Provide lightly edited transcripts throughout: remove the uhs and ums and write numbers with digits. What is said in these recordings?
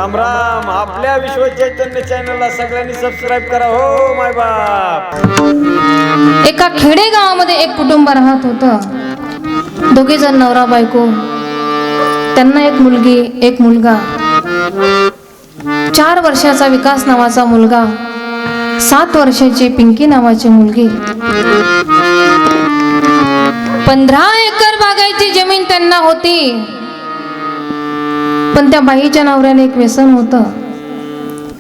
राम राम. आपल्या विश्व चैतन्य चॅनलला सगळ्यांनी सबस्क्राईब करा हो माय बाप. एका खेडेगावामध्ये एक कुटुंब राहत होतं. दोघे जण नवरा बायको, त्यांना एक मुलगी एक मुलगा. 4 वर्षाचा विकास नावाचा मुलगा, 7 वर्षाची पिंकी नावाची मुलगी. 15 एकर बागायची जमीन त्यांना होती. पण त्या बाईच्या नवऱ्याने एक व्यसन होतं,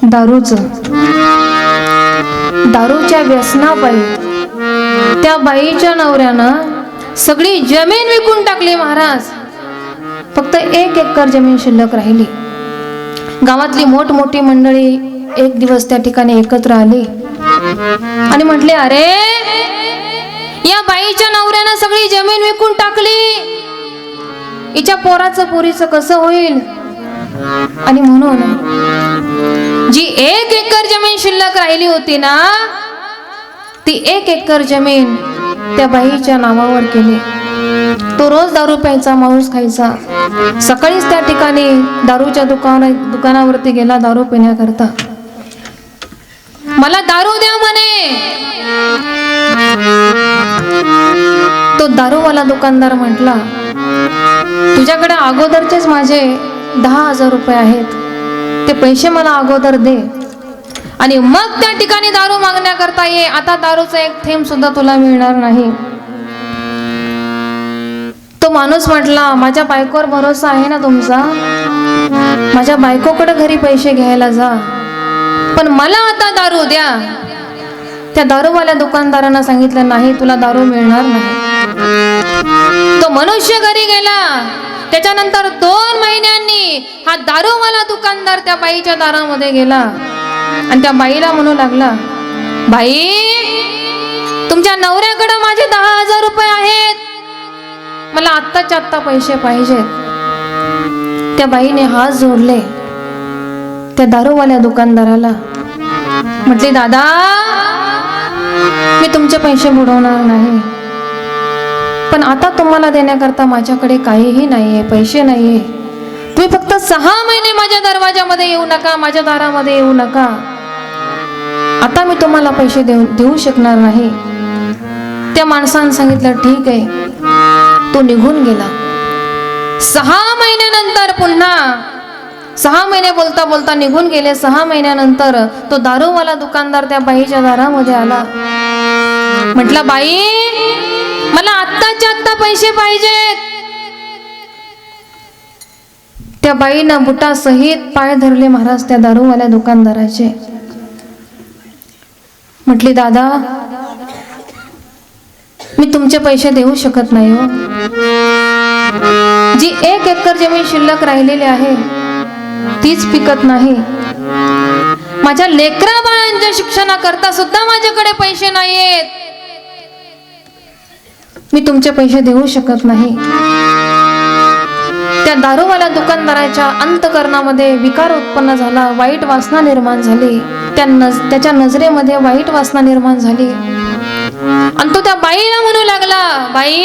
दारूचं. दारूच्या व्यसनापायी त्या बाईच्या नवऱ्यानं सगळी जमीन विकून टाकली महाराज. फक्त 1 एकर जमीन शिल्लक राहिली. गावातली मोठमोठी मंडळी एक दिवस त्या ठिकाणी एकत्र आली आणि म्हटले, अरे या बाईच्या नवऱ्यानं सगळी जमीन विकून टाकली, हिच्या पोरीचं कसं होईल. आणि म्हणून जी 1 एकर जमीन शिल्लक राहिली होती ना, ती 1 एकर जमीन त्या बाईच्या नावावर केली. तो रोज दारू प्यायचा, मांस खायचा. सकाळीच त्या ठिकाणी दारूच्या दुकानावरती गेला दारू पिण्याकरता. मला दारू द्या म्हणे. तो दारूवाला दुकानदार म्हटला, तुझ्याकडे अगोदरचेच माझे 10,000 रुपये आहेत, ते पैसे मला अगोदर दे आणि मग त्या ठिकाणी दारू मागण्याकरता ये. आता दारूचा एक थेंब सुद्धा तुला मिळणार नाही. तो माणूस म्हटला, माझ्या बायकोवर भरोसा आहे ना तुमचा, माझ्या बायकोकडे घरी पैसे घ्यायला जा, पण मला आता दारू द्या. त्या दारूवाल्या दुकानदारांना सांगितलं, नाही तुला दारू मिळणार नाही. तो मनुष्य घरी गेला. त्याच्यानंतर 2 महिन्यांनी हा दारूवाला दुकानदार त्या बाईच्या दारामध्ये गेला आणि त्या बाईला म्हणू लागला, बाई तुमच्या नवऱ्याकडे माझे 10,000 रुपये आहेत, मला आत्ताच्या आत्ता पैसे पाहिजेत. त्या बाईने हात जोडले त्या दारूवाल्या दुकानदाराला. म्हटले, दादा मी तुमचे पैसे बुडवणार नाही, पण आता तुम्हाला देण्याकरता माझ्याकडे काहीही नाहीये, पैसे नाहीये. तुम्ही फक्त 6 महिने माझ्या दरवाजामध्ये येऊ नका, माझ्या दारामध्ये येऊ नका. आता मी तुम्हाला पैसे देऊ शकणार नाही. त्या माणसाने सांगितलं, ठीक आहे. तो निघून गेला. 6 महिन्यानंतर पुन्हा 6 महिने बोलता बोलता निघून गेले. 6 महिन्यानंतर तो दारूवाला दुकानदार त्या बाईच्या दारामध्ये आला. म्हटलं, बाई मला आत्ताच्या आत्ता पैसे पाहिजेत. त्या बाईनं बुटासहित पाय धरले महाराज त्या दारूवाल्या दुकानदाराचे. म्हटली, दादा मी तुमचे पैसे देऊ शकत नाही हो. जी 1 एकर जमीन शिल्लक राहिलेली आहे तीच पिकत नाही. माझ्या लेकरा बाळांच्या शिक्षणाकरता सुद्धा माझ्याकडे पैसे नाहीयेत. मी तुमचे पैसे देऊ शकत नाही. त्या दारूवाल्या दुकानदाराच्या अंतकरणामध्ये विकार उत्पन्न झाला, वाईट वासना निर्माण झाली. त्याच्या नजरेमध्ये वाईट वासना निर्माण झाली आणि तो त्या बाईला म्हणू लागला, बाई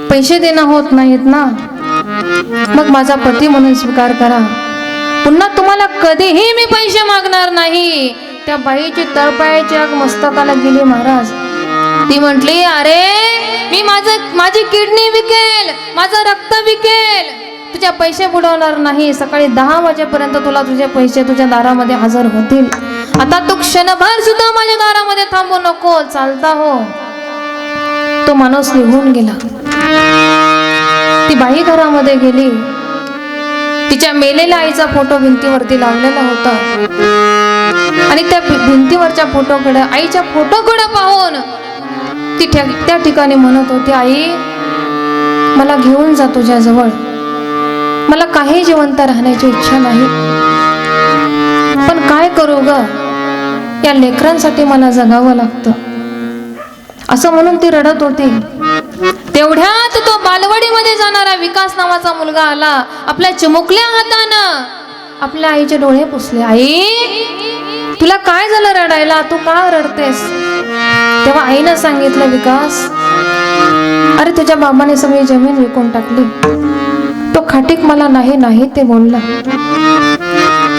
पैसे देणं होत नाहीत ना, मग माझा पती म्हणून स्वीकार करा. पुन्हा तुम्हाला कधीही मी पैसे मागणार नाही. त्या बाईची तळपायाची आग मस्तकाला गेली महाराज. ती म्हटली, अरे मी माझी किडनी विकेल, माझं रक्त विकेल, तुझ्या पैसे बुडवणार नाही. सकाळी 10 वाजेपर्यंत तुला तुझे पैसे तुझ्या दारामध्ये हजर होतील. आता तू क्षणभर सुद्धा माझ्या दारामध्ये थांबू नको, चालता हो. तो माणूस निघून गेला. ती बाई घरामध्ये गेली. तिच्या मेलेल्या आईचा फोटो भिंतीवरती लावलेला होता आणि त्या भिंतीवरच्या फोटोकडे, आईच्या फोटोकडे पाहून ती त्या ठिकाणी म्हणत होती, आई मला घेऊन जा तुझ्या जवळ, मला काही जिवंत राहण्याची इच्छा नाही, पण काय करू ग, या लेकरांसाठी मला जगावं लागतं. असं म्हणून ती रडत होती. तेवढ्यात तो बालवाडीमध्ये जाणारा विकास नावाचा मुलगा आला. आपल्या चिमुकल्या हातानं आपल्या आईचे डोळे पुसले. आई तुला काय झालं रडायला, तू का रडतेस. तेव्हा आईनं सांगितलं, विकास अरे तुझ्या बाबाने सगळी जमीन विकून टाकली, तो खाटीक मला नाही नाही ते बोलला.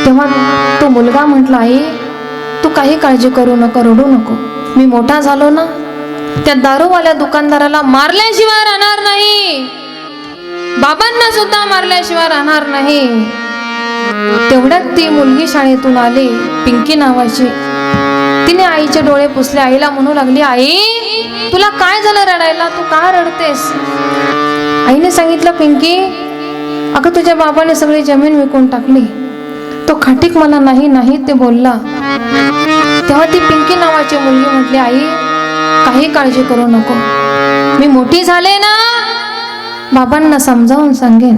तेव्हा तो मुलगा म्हटला, आई तू काही काळजी करू नको, रडू नको. मी मोठा झालो ना, त्या दारूवाल्या दुकानदाराला मारल्याशिवाय राहणार नाही, बाबांना सुद्धा मारल्याशिवाय राहणार नाही. तेवढ्यात ती मुलगी शाळेतून आली, पिंकी नावाची. तिने आईचे डोळे पुसले. आईला म्हणू लागली, आई तुला काय झालं रडायला, तू का रडतेस? आईने सांगितलं, पिंकी अगं तुझ्या बाबाने सगळी जमीन विकून टाकली, तो खाटीक मला नाही नाही ते बोलला. तेव्हा ती पिंकी नावाची मुलगी म्हटली, आई काही काळजी करू नको, मी मोठी झाले ना, बाबांना समजावून सांगेन,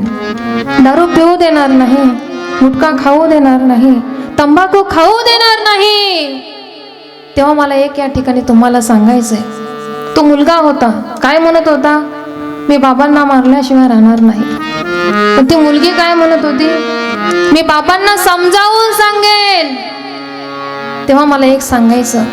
दारू पिऊ देणार नाही, गुटखा खाऊ देणार नाही, तंबाखू खाऊ देणार नाही. तेव्हा मला एक या ठिकाणी तुम्हाला सांगायचंय, तो मुलगा होता, काय म्हणत होता, मी बाबांना मारल्याशिवाय राहणार नाही. पण ती मुलगी काय म्हणत होती, मी बाबांना समजावून सांगेन. तेव्हा मला एक सांगायचं,